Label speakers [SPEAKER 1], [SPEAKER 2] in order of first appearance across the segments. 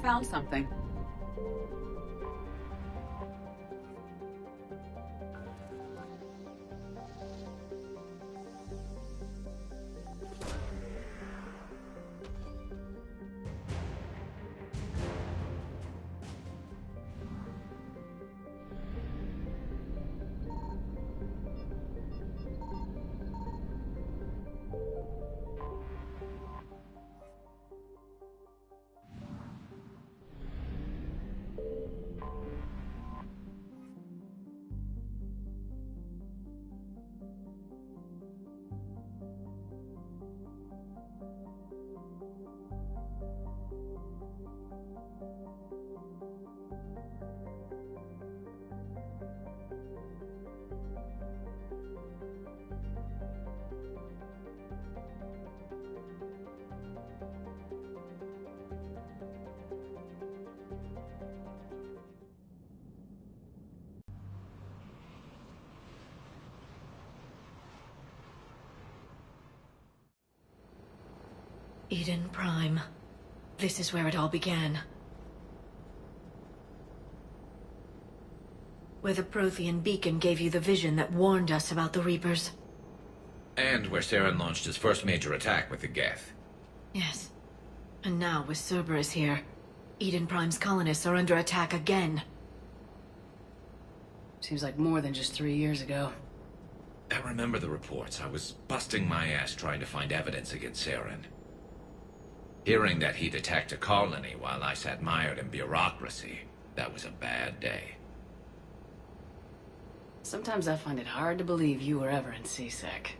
[SPEAKER 1] found something.
[SPEAKER 2] Eden Prime. This is where it all began. Where the Prothean beacon gave you the vision that warned us about the Reapers.
[SPEAKER 3] And where Saren launched his first major attack with the Geth.
[SPEAKER 2] Yes. And now, with Cerberus here, Eden Prime's colonists are under attack again.
[SPEAKER 1] Seems like more than just 3 years ago.
[SPEAKER 3] I remember the reports. I was busting my ass trying to find evidence against Saren. Hearing that he'd attacked a colony while I sat mired in bureaucracy, that was a bad day.
[SPEAKER 1] Sometimes I find it hard to believe you were ever in C-Sec.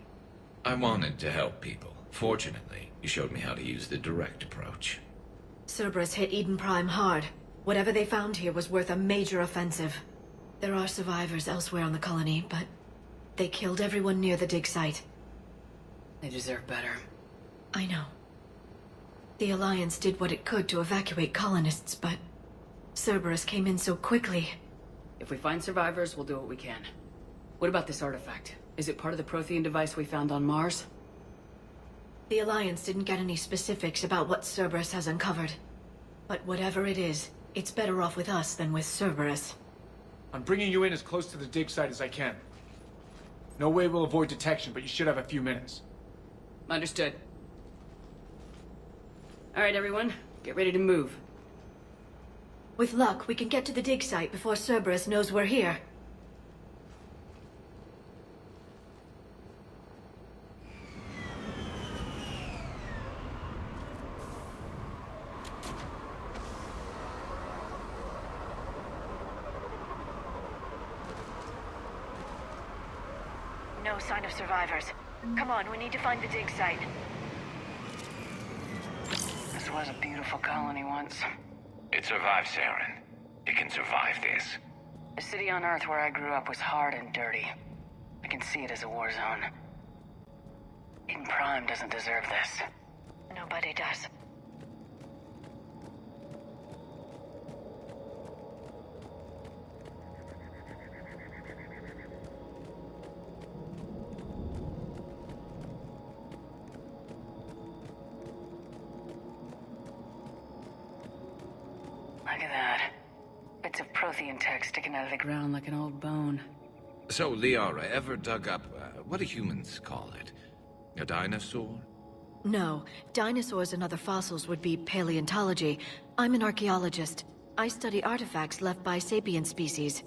[SPEAKER 3] I wanted to help people. Fortunately, you showed me how to use the direct approach.
[SPEAKER 2] Cerberus hit Eden Prime hard. Whatever they found here was worth a major offensive. There are survivors elsewhere on the colony, but they killed everyone near the dig site.
[SPEAKER 1] They deserve better.
[SPEAKER 2] I know. The Alliance did what it could to evacuate colonists, but Cerberus came in so quickly.
[SPEAKER 1] If we find survivors, we'll do what we can. What about this artifact? Is it part of the Prothean device we found on Mars?
[SPEAKER 2] The Alliance didn't get any specifics about what Cerberus has uncovered. But whatever it is, it's better off with us than with Cerberus.
[SPEAKER 4] I'm bringing you in as close to the dig site as I can. No way we'll avoid detection, but you should have a few minutes.
[SPEAKER 1] Understood. All right, everyone. Get ready to move.
[SPEAKER 2] With luck, we can get to the dig site before Cerberus knows we're here. No sign of survivors. Come on, we need to find the dig site.
[SPEAKER 1] This was a beautiful colony once.
[SPEAKER 3] It survived Saren. It can survive this.
[SPEAKER 1] The city on Earth where I grew up was hard and dirty. I can see it as a war zone. Eden Prime doesn't deserve this.
[SPEAKER 2] Nobody does.
[SPEAKER 1] Look at that. Bits of Prothean tech sticking out of the ground like an old bone.
[SPEAKER 3] So, Liara ever dug up, what do humans call it? A dinosaur?
[SPEAKER 2] No, dinosaurs and other fossils would be paleontology. I'm an archaeologist. I study artifacts left by sapient species.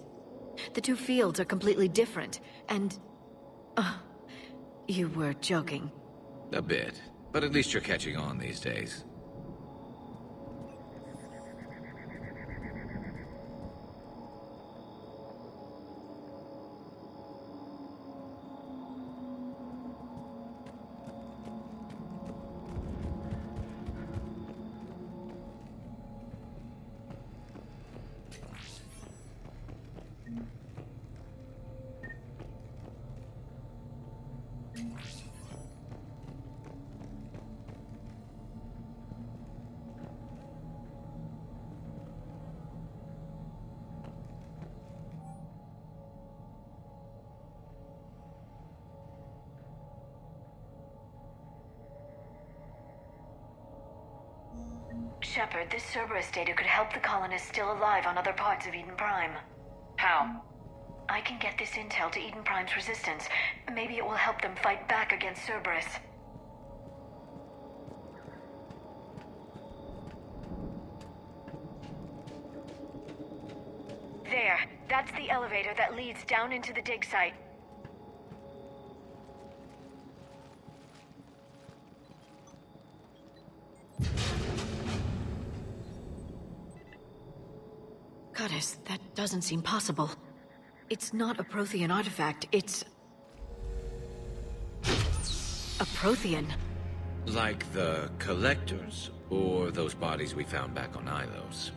[SPEAKER 2] The two fields are completely different, and... you were joking.
[SPEAKER 3] A bit. But at least you're catching on these days.
[SPEAKER 2] Shepard, this Cerberus data could help the colonists still alive on other parts of Eden Prime.
[SPEAKER 1] How?
[SPEAKER 2] I can get this intel to Eden Prime's resistance. Maybe it will help them fight back against Cerberus. There. That's the elevator that leads down into the dig site. Goddess, that doesn't seem possible. It's not a Prothean artifact, it's... a Prothean.
[SPEAKER 3] Like the Collectors, or those bodies we found back on Ilos.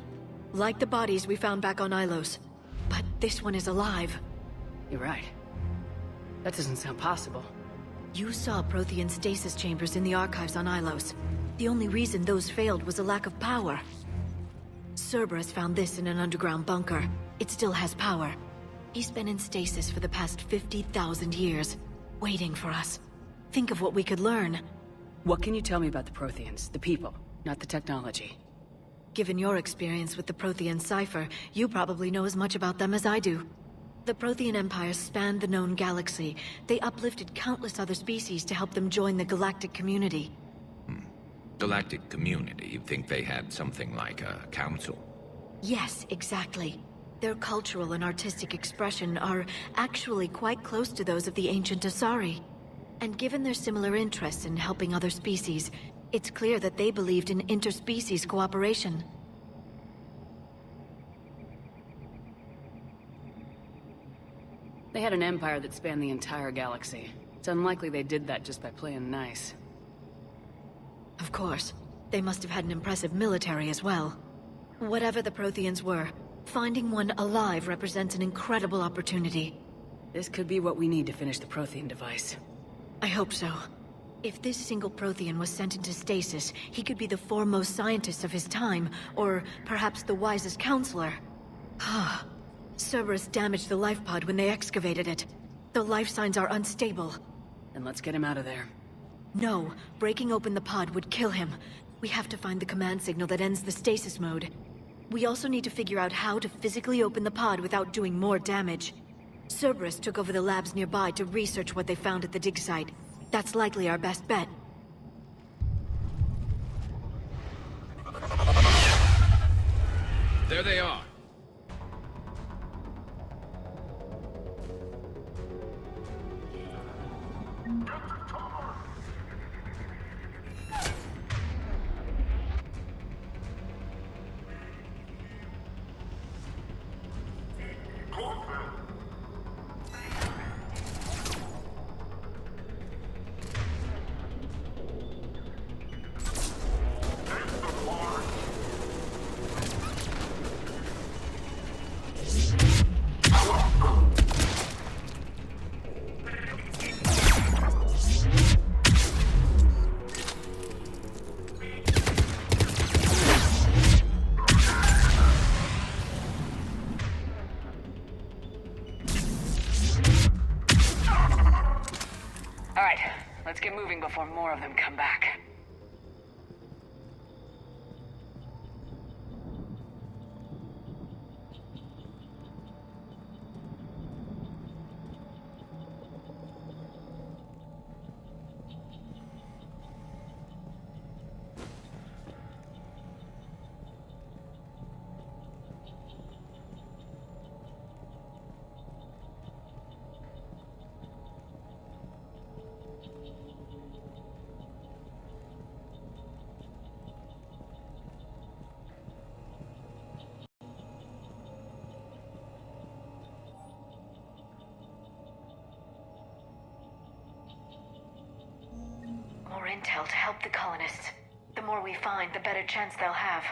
[SPEAKER 2] Like the bodies we found back on Ilos. But this one is alive.
[SPEAKER 1] You're right. That doesn't sound possible.
[SPEAKER 2] You saw Prothean stasis chambers in the archives on Ilos. The only reason those failed was a lack of power. Cerberus found this in an underground bunker. It still has power. He's been in stasis for the past 50,000 years, waiting for us. Think of what we could learn.
[SPEAKER 1] What can you tell me about the Protheans? The people, not the technology.
[SPEAKER 2] Given your experience with the Prothean cipher, you probably know as much about them as I do. The Prothean Empire spanned the known galaxy. They uplifted countless other species to help them join the galactic community.
[SPEAKER 3] Galactic community, you'd think they had something like a council.
[SPEAKER 2] Yes, exactly. Their cultural and artistic expression are actually quite close to those of the ancient Asari. And given their similar interests in helping other species, it's clear that they believed in interspecies cooperation.
[SPEAKER 1] They had an empire that spanned the entire galaxy. It's unlikely they did that just by playing nice.
[SPEAKER 2] Of course. They must have had an impressive military as well. Whatever the Protheans were, finding one alive represents an incredible opportunity.
[SPEAKER 1] This could be what we need to finish the Prothean device.
[SPEAKER 2] I hope so. If this single Prothean was sent into stasis, he could be the foremost scientist of his time, or perhaps the wisest counselor. Cerberus damaged the life pod when they excavated it. The life signs are unstable.
[SPEAKER 1] Then let's get him out of there.
[SPEAKER 2] No, breaking open the pod would kill him. We have to find the command signal that ends the stasis mode. We also need to figure out how to physically open the pod without doing more damage. Cerberus took over the labs nearby to research what they found at the dig site. That's likely our best bet.
[SPEAKER 3] There they are.
[SPEAKER 1] Let's get moving before more of them come back.
[SPEAKER 2] More intel to help the colonists. The more we find, the better chance they'll have.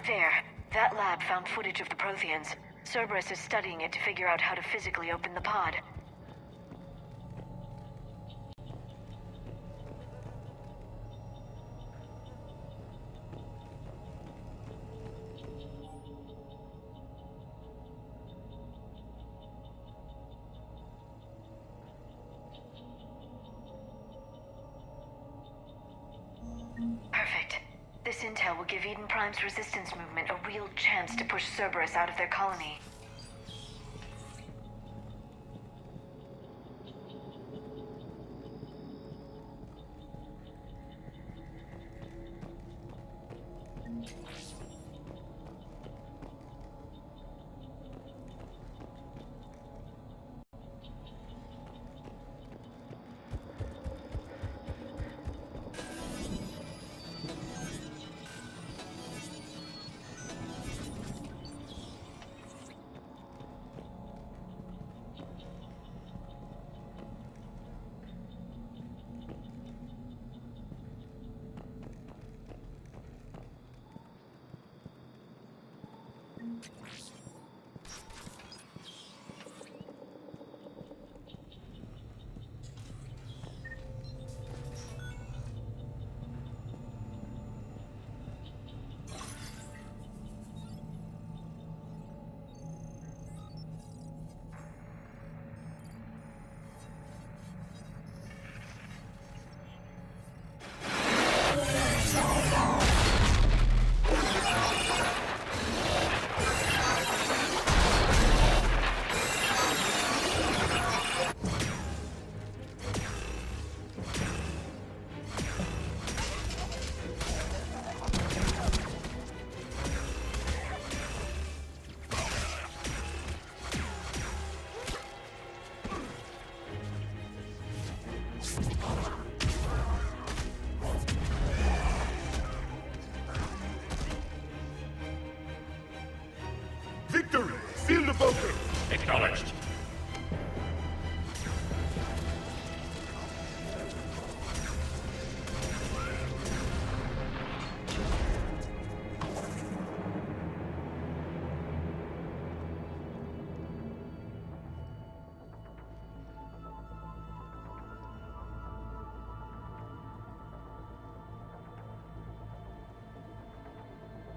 [SPEAKER 2] There. That lab found footage of the Protheans. Cerberus is studying it to figure out how to physically open the pod. Perfect. This intel will give Eden Prime's resistance movement a real chance to push Cerberus out of their colony.
[SPEAKER 5] Victory! Seal the focus!
[SPEAKER 3] Acknowledged.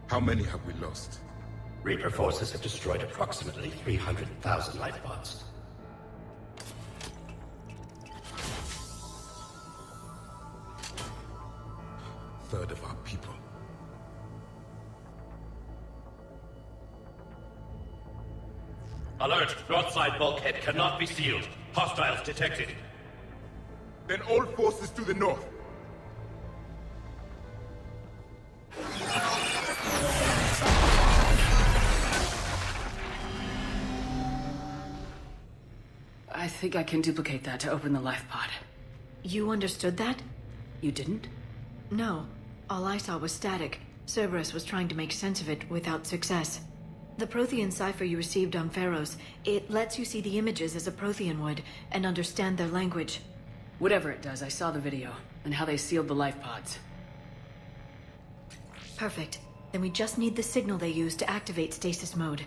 [SPEAKER 5] How many have we lost?
[SPEAKER 6] Reaper forces have destroyed approximately 300,000 life pods.
[SPEAKER 5] Third of our people.
[SPEAKER 6] Alert! North side bulkhead cannot be sealed. Hostiles detected.
[SPEAKER 5] Then all forces to the north.
[SPEAKER 1] I think I can duplicate that to open the life pod.
[SPEAKER 2] You understood that?
[SPEAKER 1] You didn't?
[SPEAKER 2] No. All I saw was static. Cerberus was trying to make sense of it without success. The Prothean cipher you received on Pharaohs, it lets you see the images as a Prothean would, and understand their language.
[SPEAKER 1] Whatever it does, I saw the video, and how they sealed the life pods.
[SPEAKER 2] Perfect. Then we just need the signal they used to activate stasis mode.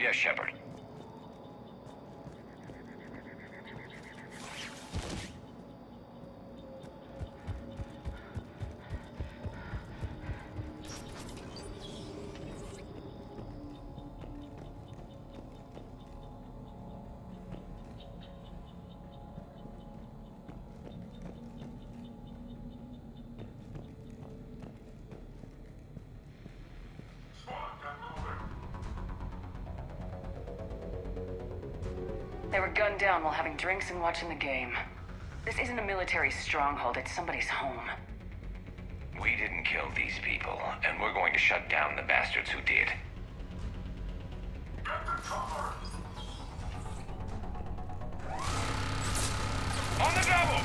[SPEAKER 3] Yes, Shepard.
[SPEAKER 1] They were gunned down while having drinks and watching the game. This isn't a military stronghold, it's somebody's home.
[SPEAKER 3] We didn't kill these people, and we're going to shut down the bastards who did. On the double!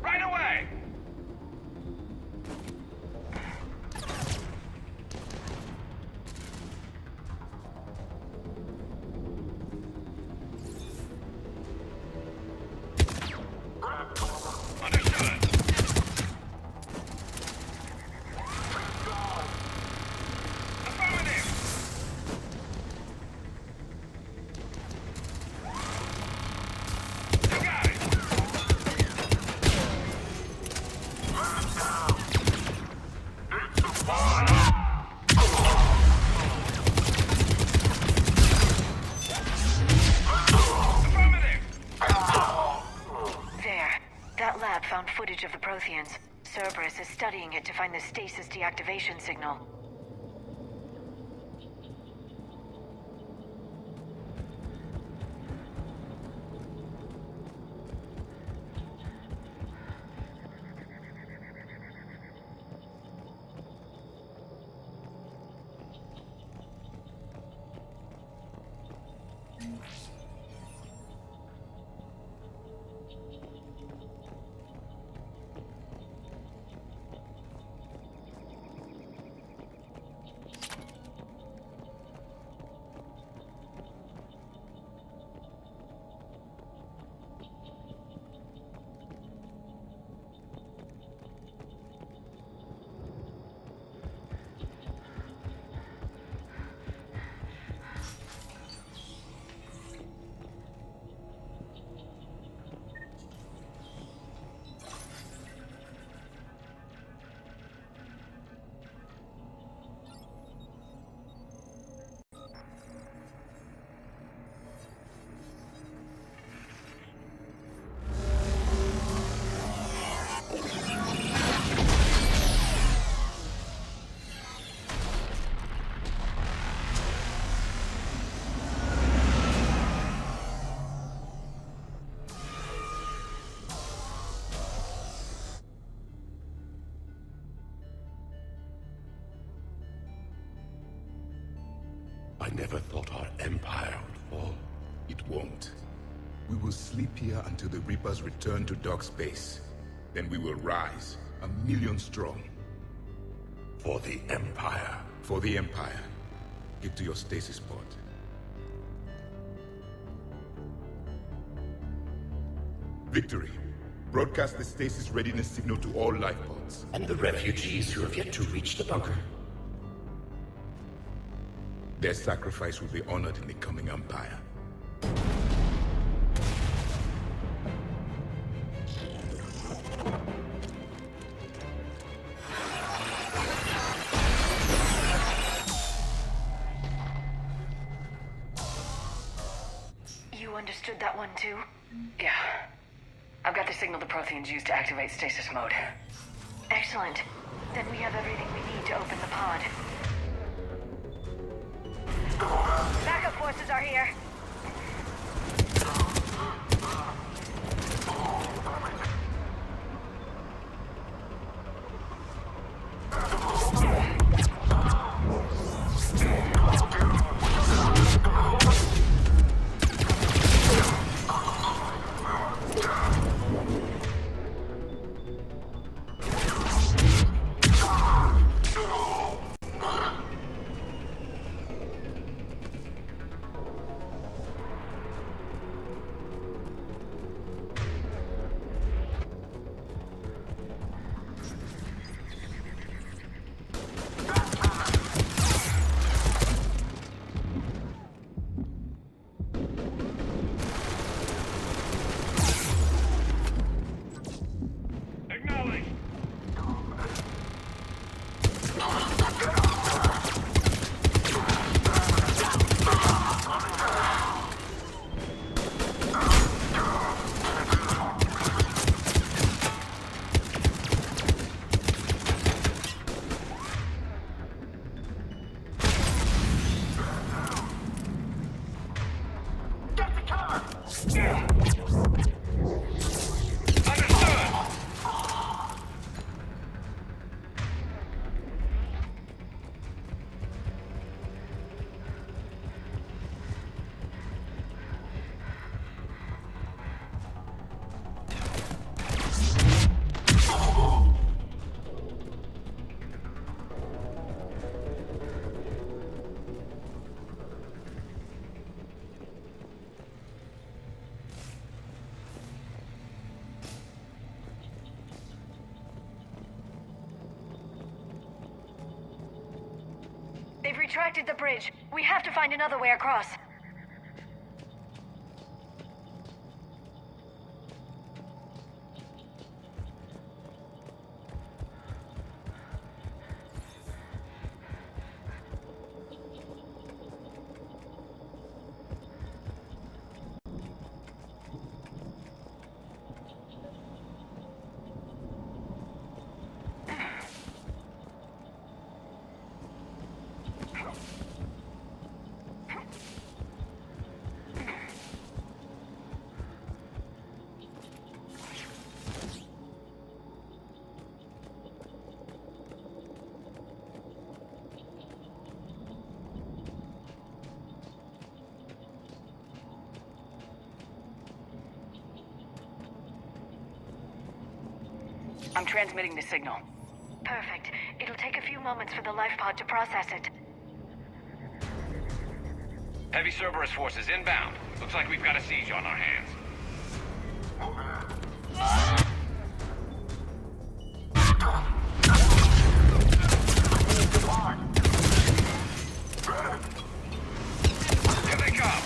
[SPEAKER 3] Right away! Understood. Affirmative. You got it. Affirmative.
[SPEAKER 2] There. That lab found footage of the Protheans. Cerberus is studying it to find the stasis deactivation signal.
[SPEAKER 5] I never thought our empire would fall. It won't. We will sleep here until the Reapers return to dark space. Then we will rise, 1,000,000 strong.
[SPEAKER 6] For the Empire.
[SPEAKER 5] For the Empire. Get to your stasis pod. Victory. Broadcast the stasis readiness signal to all life pods.
[SPEAKER 6] And the refugees who have yet to reach the bunker.
[SPEAKER 5] Their sacrifice will be honored in the coming Empire.
[SPEAKER 2] You understood that one too?
[SPEAKER 1] Yeah. I've got the signal the Protheans use to activate stasis mode.
[SPEAKER 2] Excellent. Then we have everything we need to open the pod. Backup forces are here. They've retracted the bridge. We have to find another way across.
[SPEAKER 1] I'm transmitting the signal.
[SPEAKER 2] Perfect. It'll take a few moments for the life pod to process it.
[SPEAKER 3] Heavy Cerberus forces inbound. Looks like we've got a siege on our hands. Here they come!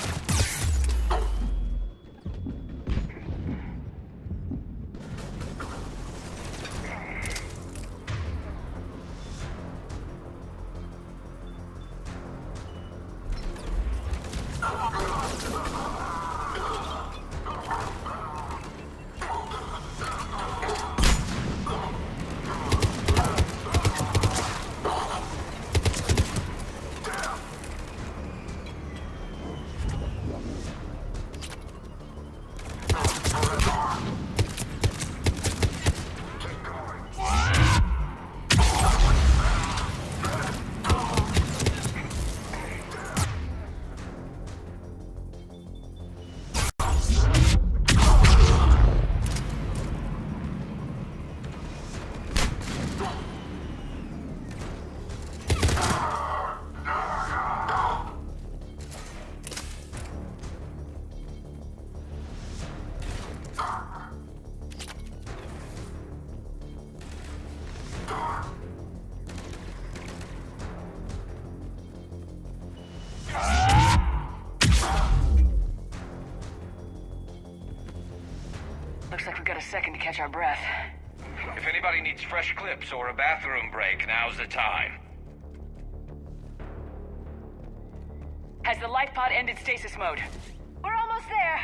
[SPEAKER 1] Looks like we've got a second to catch our breath.
[SPEAKER 3] If anybody needs fresh clips or a bathroom break, now's the time.
[SPEAKER 1] Has the life pod ended stasis mode?
[SPEAKER 2] We're almost there!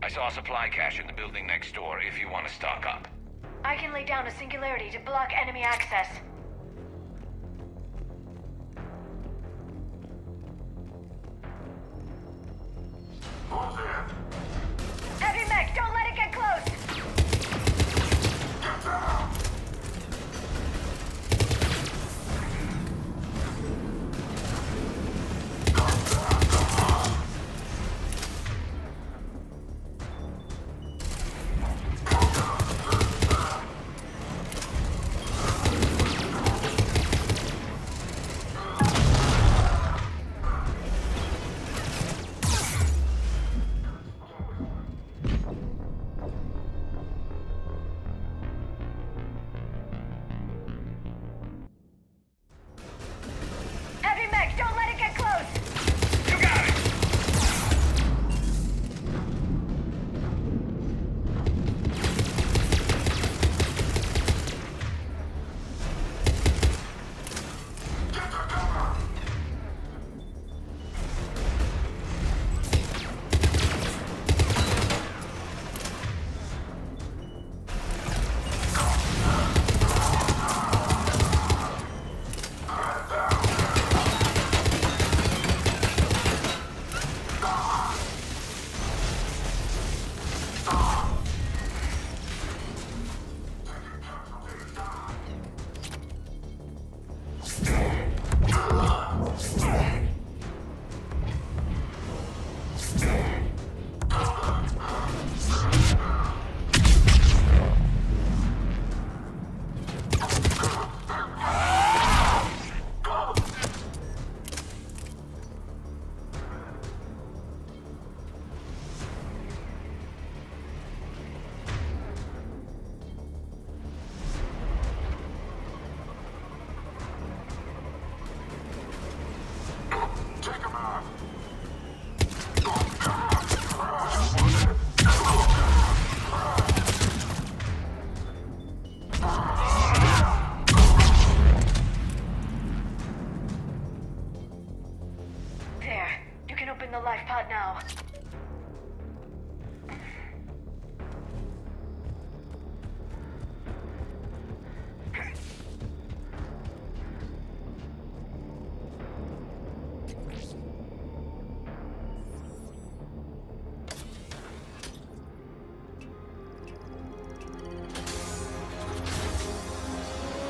[SPEAKER 3] I saw a supply cache in the building next door if you want to stock up.
[SPEAKER 2] I can lay down a singularity to block enemy access. Heavy mech, don't let it get close!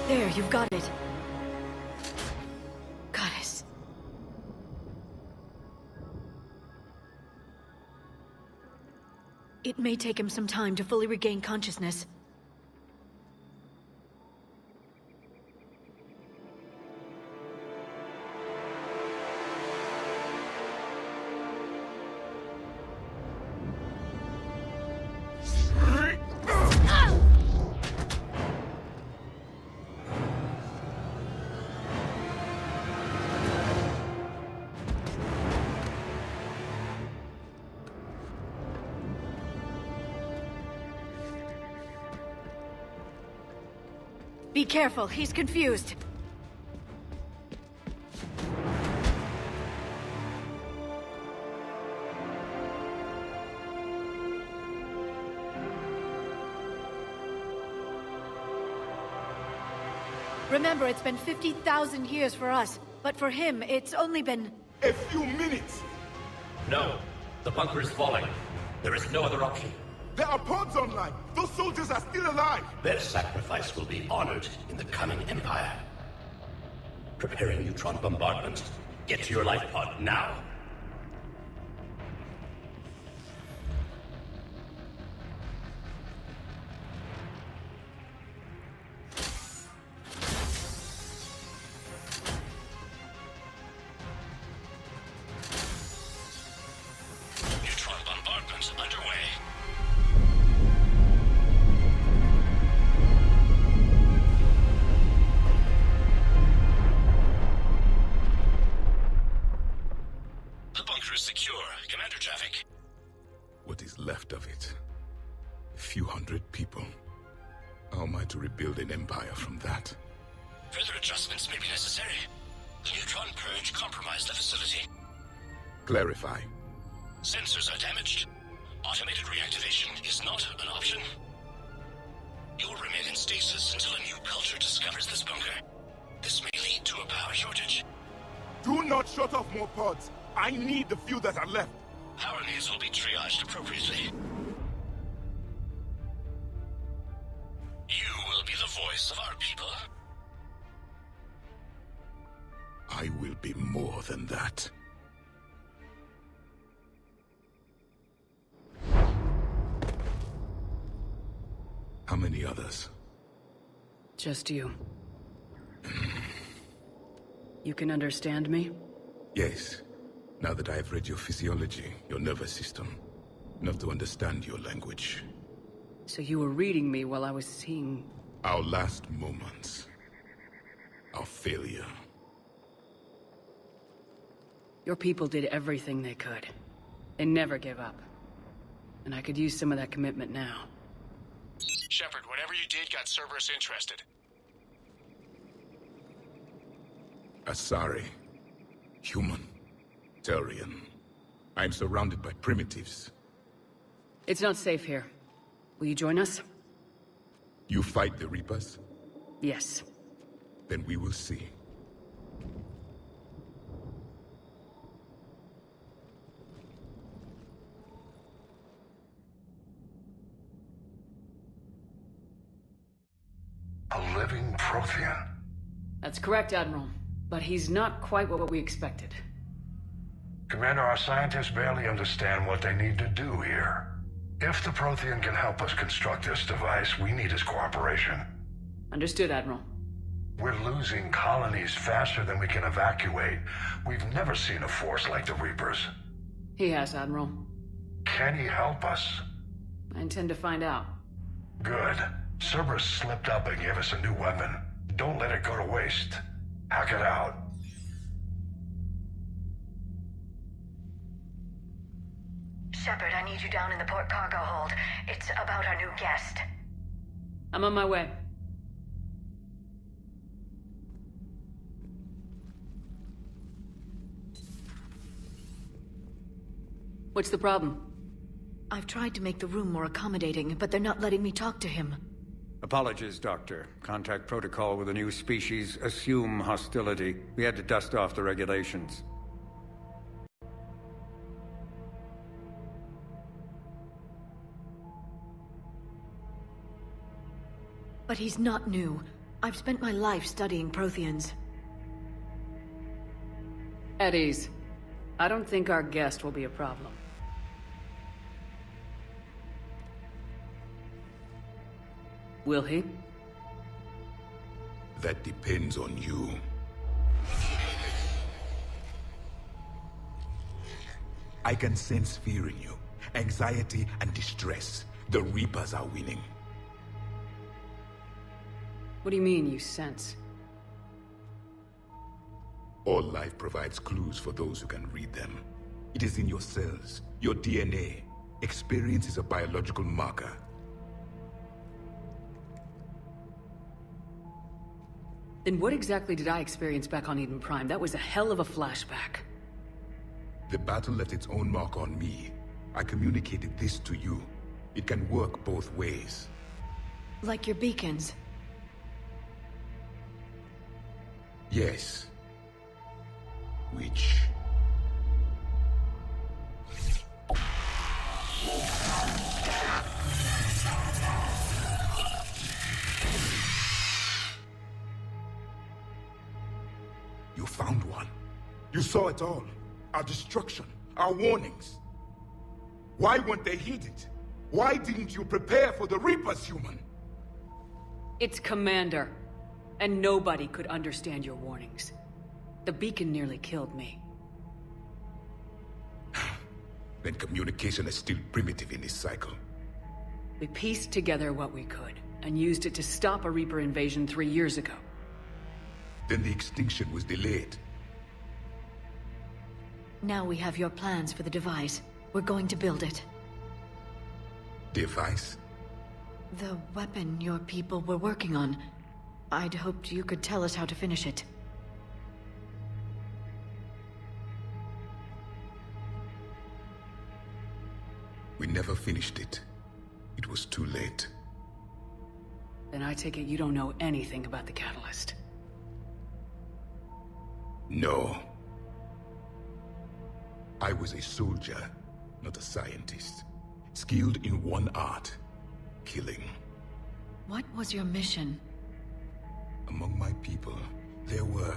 [SPEAKER 2] There, you've got it. Goddess. It may take him some time to fully regain consciousness. Be careful, he's confused. Remember, it's been 50,000 years for us, but for him, it's only been...
[SPEAKER 5] A few minutes!
[SPEAKER 6] No. The bunker is falling. There is no other option.
[SPEAKER 5] There are pods online! Those soldiers are still alive!
[SPEAKER 6] Their sacrifice will be honored in the coming Empire. Preparing neutron bombardment. Get to your life pod now. Neutron bombardment underway. Secure. Commander traffic.
[SPEAKER 5] What is left of it? A few hundred people. How am I to rebuild an empire from that?
[SPEAKER 6] Further adjustments may be necessary. The neutron purge compromised the facility.
[SPEAKER 5] Clarify.
[SPEAKER 6] Sensors are damaged. Automated reactivation is not an option. You will remain in stasis until a new culture discovers this bunker. This may lead to a power shortage.
[SPEAKER 5] Do not shut off more pods! I need the few that are left!
[SPEAKER 6] Power needs will be triaged appropriately. You will be the voice of our people.
[SPEAKER 5] I will be more than that. How many others?
[SPEAKER 1] Just you. You can understand me?
[SPEAKER 5] Yes. Now that I have read your physiology, your nervous system, enough to understand your language.
[SPEAKER 1] So you were reading me while I was seeing...
[SPEAKER 5] Our last moments. Our failure.
[SPEAKER 1] Your people did everything they could. They never gave up. And I could use some of that commitment now.
[SPEAKER 7] Shepard, whatever you did got Cerberus interested.
[SPEAKER 5] Asari. Human. Turian. I am surrounded by primitives.
[SPEAKER 1] It's not safe here. Will you join us?
[SPEAKER 5] You fight the Reapers?
[SPEAKER 1] Yes.
[SPEAKER 5] Then we will see.
[SPEAKER 8] A living Prothean?
[SPEAKER 1] That's correct, Admiral. But he's not quite what we expected.
[SPEAKER 8] Commander, our scientists barely understand what they need to do here. If the Prothean can help us construct this device, we need his cooperation.
[SPEAKER 1] Understood, Admiral.
[SPEAKER 8] We're losing colonies faster than we can evacuate. We've never seen a force like the Reapers.
[SPEAKER 1] He has, Admiral.
[SPEAKER 8] Can he help us?
[SPEAKER 1] I intend to find out.
[SPEAKER 8] Good. Cerberus slipped up and gave us a new weapon. Don't let it go to waste. Hack it out.
[SPEAKER 2] Shepard, I need you down in the port cargo hold. It's about our new guest.
[SPEAKER 1] I'm on my way. What's the problem?
[SPEAKER 2] I've tried to make the room more accommodating, but they're not letting me talk to him.
[SPEAKER 9] Apologies, Doctor. Contact protocol with a new species. Assume hostility. We had to dust off the regulations.
[SPEAKER 2] But he's not new. I've spent my life studying Protheans.
[SPEAKER 10] At ease. I don't think our guest will be a problem. Will he?
[SPEAKER 5] That depends on you. I can sense fear in you, anxiety and distress. The Reapers are winning.
[SPEAKER 10] What do you mean, you sense?
[SPEAKER 5] All life provides clues for those who can read them. It is in your cells, your DNA. Experience is a biological marker.
[SPEAKER 10] Then what exactly did I experience back on Eden Prime? That was a hell of a flashback.
[SPEAKER 5] The battle left its own mark on me. I communicated this to you. It can work both ways.
[SPEAKER 2] Like your beacons.
[SPEAKER 5] Yes. Which... You found one. You saw it all. Our destruction, our warnings. Why weren't they heeded? Why didn't you prepare for the Reapers, human?
[SPEAKER 10] It's Commander. And nobody could understand your warnings. The beacon nearly killed me.
[SPEAKER 5] Then communication is still primitive in this cycle.
[SPEAKER 10] We pieced together what we could, and used it to stop a Reaper invasion 3 years ago.
[SPEAKER 5] Then the extinction was delayed.
[SPEAKER 2] Now we have your plans for the device. We're going to build it.
[SPEAKER 5] Device?
[SPEAKER 2] The weapon your people were working on. I'd hoped you could tell us how to finish it.
[SPEAKER 5] We never finished it. It was too late.
[SPEAKER 10] Then I take it you don't know anything about the catalyst.
[SPEAKER 5] No. I was a soldier, not a scientist. Skilled in one art, killing.
[SPEAKER 2] What was your mission?
[SPEAKER 5] Among my people, there were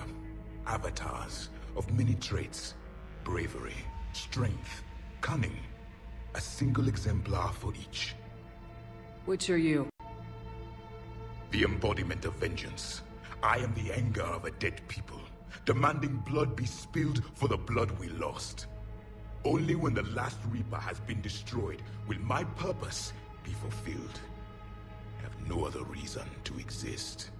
[SPEAKER 5] avatars of many traits. Bravery, strength, cunning. A single exemplar for each.
[SPEAKER 10] Which are you?
[SPEAKER 5] The embodiment of vengeance. I am the anger of a dead people, demanding blood be spilled for the blood we lost. Only when the last Reaper has been destroyed will my purpose be fulfilled. I have no other reason to exist.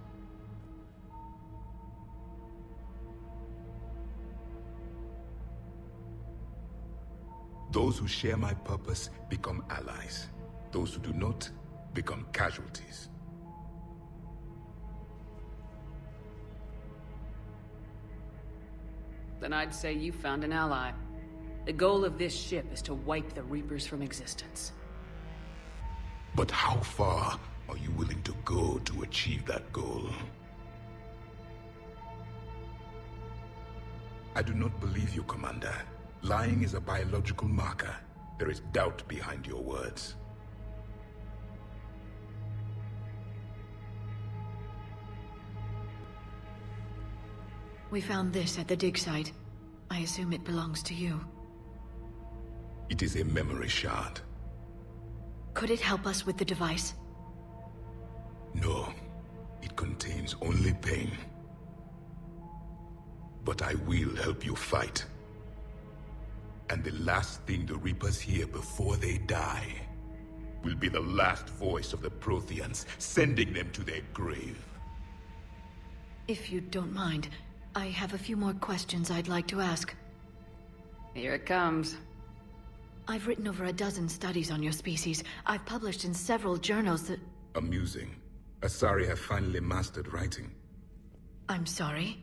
[SPEAKER 5] Those who share my purpose become allies. Those who do not become casualties.
[SPEAKER 10] Then I'd say you found an ally. The goal of this ship is to wipe the Reapers from existence.
[SPEAKER 5] But how far are you willing to go to achieve that goal? I do not believe you, Commander. Lying is a biological marker. There is doubt behind your words.
[SPEAKER 2] We found this at the dig site. I assume it belongs to you.
[SPEAKER 5] It is a memory shard.
[SPEAKER 2] Could it help us with the device?
[SPEAKER 5] No. It contains only pain. But I will help you fight. And the last thing the Reapers hear before they die will be the last voice of the Protheans, sending them to their grave.
[SPEAKER 2] If you don't mind, I have a few more questions I'd like to ask.
[SPEAKER 10] Here it comes.
[SPEAKER 2] I've written over a dozen studies on your species. I've published in several journals that...
[SPEAKER 5] Amusing. Asari have finally mastered writing.
[SPEAKER 2] I'm sorry?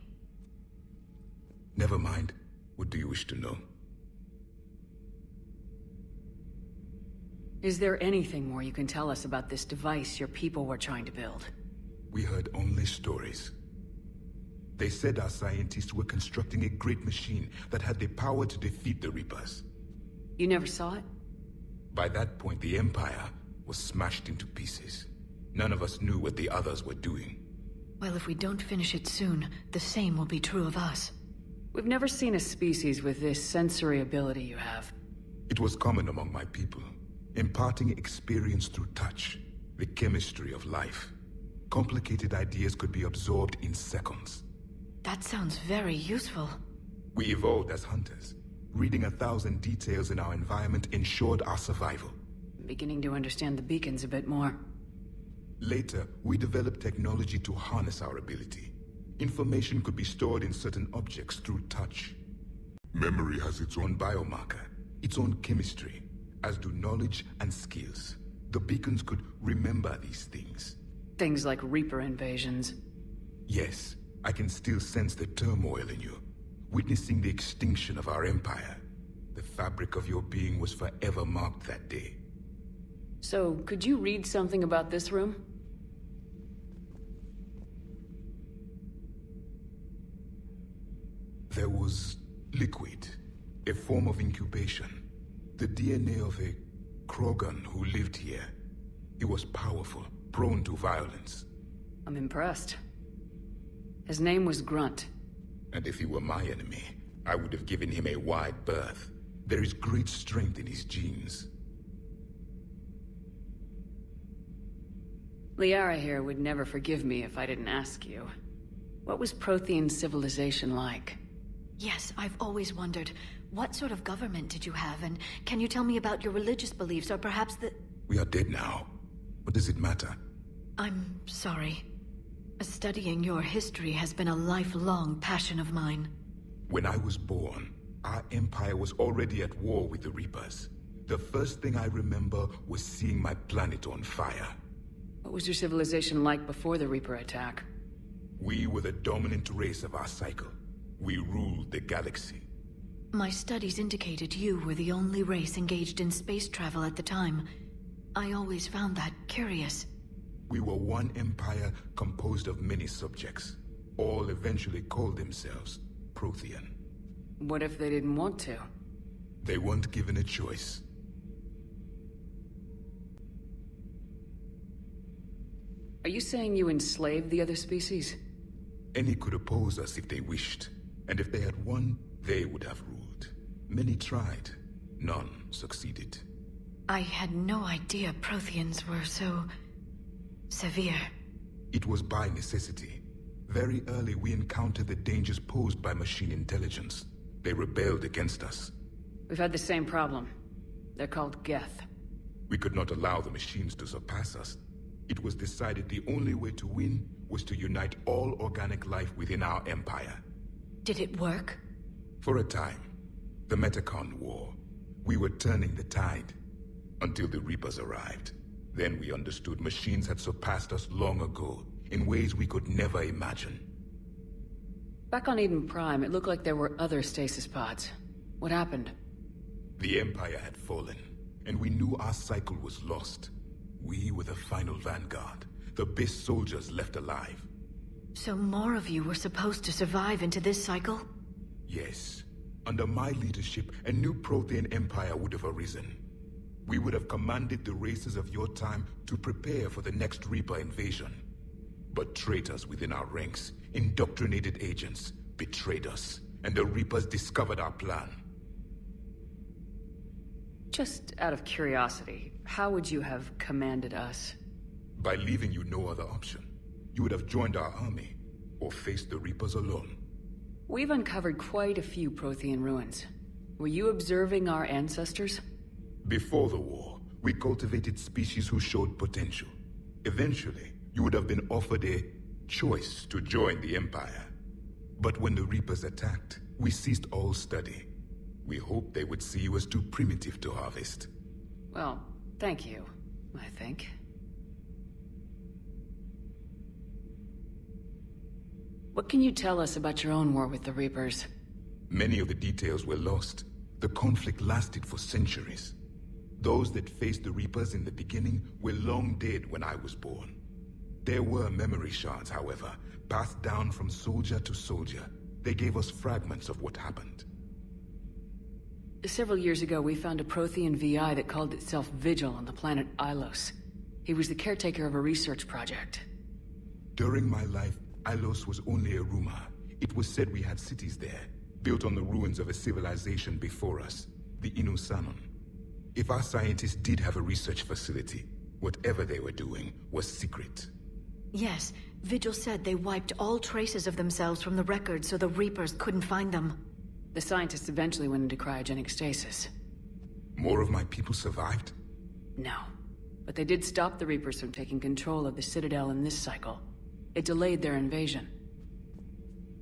[SPEAKER 5] Never mind. What do you wish to know?
[SPEAKER 10] Is there anything more you can tell us about this device your people were trying to build?
[SPEAKER 5] We heard only stories. They said our scientists were constructing a great machine that had the power to defeat the Reapers.
[SPEAKER 10] You never saw it?
[SPEAKER 5] By that point, the Empire was smashed into pieces. None of us knew what the others were doing.
[SPEAKER 2] Well, if we don't finish it soon, the same will be true of us.
[SPEAKER 10] We've never seen a species with this sensory ability you have.
[SPEAKER 5] It was common among my people, imparting experience through touch, the chemistry of life. Complicated ideas could be absorbed in seconds.
[SPEAKER 2] That sounds very useful.
[SPEAKER 5] We evolved as hunters. Reading 1,000 details in our environment ensured our survival.
[SPEAKER 10] I'm beginning to understand the beacons a bit more.
[SPEAKER 5] Later, we developed technology to harness our ability. Information could be stored in certain objects through touch. Memory has its own biomarker, its own chemistry, as do knowledge and skills. The beacons could remember these things.
[SPEAKER 10] Things like Reaper invasions.
[SPEAKER 5] Yes, I can still sense the turmoil in you, witnessing the extinction of our empire. The fabric of your being was forever marked that day.
[SPEAKER 10] So, could you read something about this room?
[SPEAKER 5] There was liquid, a form of incubation. The DNA of a Krogan who lived here. He was powerful, prone to violence.
[SPEAKER 10] I'm impressed. His name was Grunt.
[SPEAKER 5] And if he were my enemy, I would have given him a wide berth. There is great strength in his genes.
[SPEAKER 10] Liara here would never forgive me if I didn't ask you. What was Prothean civilization like?
[SPEAKER 2] Yes, I've always wondered, what sort of government did you have, and can you tell me about your religious beliefs, or perhaps the...
[SPEAKER 5] We are dead now. What does it matter?
[SPEAKER 2] I'm sorry. Studying your history has been a lifelong passion of mine.
[SPEAKER 5] When I was born, our empire was already at war with the Reapers. The first thing I remember was seeing my planet on fire.
[SPEAKER 10] What was your civilization like before the Reaper attack?
[SPEAKER 5] We were the dominant race of our cycle. We ruled the galaxy.
[SPEAKER 2] My studies indicated you were the only race engaged in space travel at the time. I always found that curious.
[SPEAKER 5] We were one empire composed of many subjects. All eventually called themselves Prothean.
[SPEAKER 10] What if they didn't want to?
[SPEAKER 5] They weren't given a choice.
[SPEAKER 10] Are you saying you enslaved the other species?
[SPEAKER 5] Any could oppose us if they wished. And if they had won, they would have ruled. Many tried. None succeeded.
[SPEAKER 2] I had no idea Protheans were so... severe.
[SPEAKER 5] It was by necessity. Very early we encountered the dangers posed by machine intelligence. They rebelled against us.
[SPEAKER 10] We've had the same problem. They're called Geth.
[SPEAKER 5] We could not allow the machines to surpass us. It was decided the only way to win was to unite all organic life within our empire.
[SPEAKER 2] Did it work?
[SPEAKER 5] For a time. The Metacon War. We were turning the tide. Until the Reapers arrived. Then we understood machines had surpassed us long ago, in ways we could never imagine.
[SPEAKER 10] Back on Eden Prime, it looked like there were other stasis pods. What happened?
[SPEAKER 5] The Empire had fallen, and we knew our cycle was lost. We were the final vanguard, the best soldiers left alive.
[SPEAKER 2] So more of you were supposed to survive into this cycle?
[SPEAKER 5] Yes. Under my leadership, a new Prothean empire would have arisen. We would have commanded the races of your time to prepare for the next Reaper invasion. But traitors within our ranks, indoctrinated agents, betrayed us, and the Reapers discovered our plan.
[SPEAKER 10] Just out of curiosity, how would you have commanded us?
[SPEAKER 5] By leaving you no other option. You would have joined our army, or faced the Reapers alone.
[SPEAKER 10] We've uncovered quite a few Prothean ruins. Were you observing our ancestors?
[SPEAKER 5] Before the war, we cultivated species who showed potential. Eventually, you would have been offered a choice to join the Empire. But when the Reapers attacked, we ceased all study. We hoped they would see you as too primitive to harvest.
[SPEAKER 10] Well, thank you, I think. What can you tell us about your own war with the Reapers?
[SPEAKER 5] Many of the details were lost. The conflict lasted for centuries. Those that faced the Reapers in the beginning were long dead when I was born. There were memory shards, however, passed down from soldier to soldier. They gave us fragments of what happened.
[SPEAKER 10] Several years ago, we found a Prothean VI that called itself Vigil on the planet Ilos. He was the caretaker of a research project.
[SPEAKER 5] During my life, Ilos was only a rumor. It was said we had cities there, built on the ruins of a civilization before us, the Inusanon. If our scientists did have a research facility, whatever they were doing was secret.
[SPEAKER 2] Yes, Vigil said they wiped all traces of themselves from the records so the Reapers couldn't find them.
[SPEAKER 10] The scientists eventually went into cryogenic stasis.
[SPEAKER 5] More of my people survived?
[SPEAKER 10] No. But they did stop the Reapers from taking control of the Citadel in this cycle. It delayed their invasion.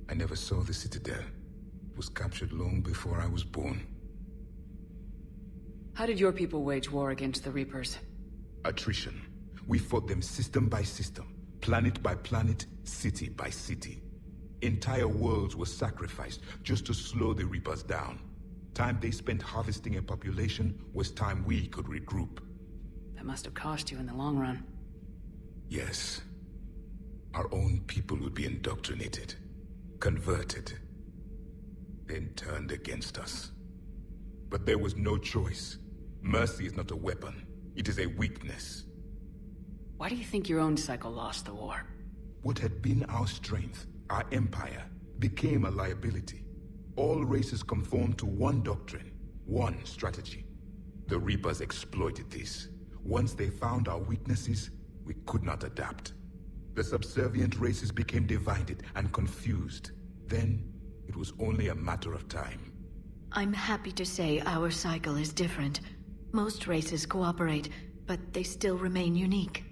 [SPEAKER 5] I never saw the Citadel. It was captured long before I was born.
[SPEAKER 10] How did your people wage war against the Reapers?
[SPEAKER 5] Attrition. We fought them system by system, planet by planet, city by city. Entire worlds were sacrificed just to slow the Reapers down. Time they spent harvesting a population was time we could regroup.
[SPEAKER 10] That must have cost you in the long run.
[SPEAKER 5] Yes. Our own people would be indoctrinated, converted, then turned against us. But there was no choice. Mercy is not a weapon. It is a weakness.
[SPEAKER 10] Why do you think your own cycle lost the war?
[SPEAKER 5] What had been our strength, our empire, became a liability. All races conformed to one doctrine, one strategy. The Reapers exploited this. Once they found our weaknesses, we could not adapt. The subservient races became divided and confused. Then, it was only a matter of time.
[SPEAKER 2] I'm happy to say our cycle is different. Most races cooperate, but they still remain unique.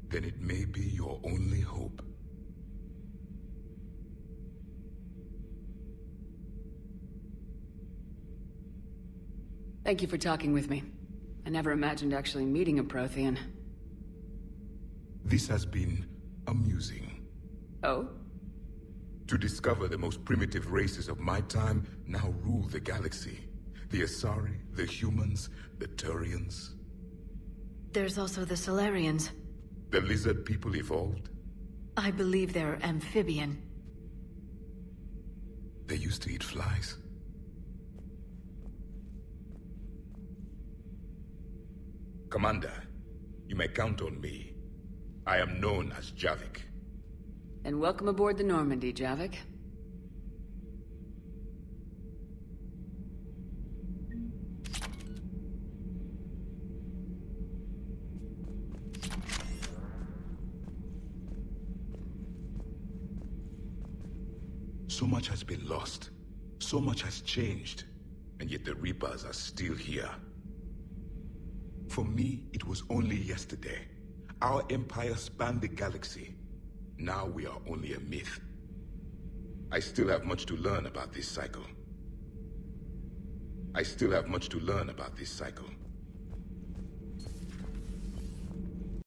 [SPEAKER 5] Then it may be your only hope.
[SPEAKER 10] Thank you for talking with me. I never imagined actually meeting a Prothean.
[SPEAKER 5] This has been amusing.
[SPEAKER 10] Oh?
[SPEAKER 5] To discover the most primitive races of my time now rule the galaxy. The Asari, the humans, the Turians.
[SPEAKER 2] There's also the Solarians.
[SPEAKER 5] The lizard people evolved?
[SPEAKER 2] I believe they're amphibian.
[SPEAKER 5] They used to eat flies. Commander, you may count on me. I am known as Javik.
[SPEAKER 10] And welcome aboard the Normandy, Javik.
[SPEAKER 5] So much has been lost. So much has changed. And yet the Reapers are still here. For me, it was only yesterday. Our empire spanned the galaxy. Now we are only a myth. I still have much to learn about this cycle.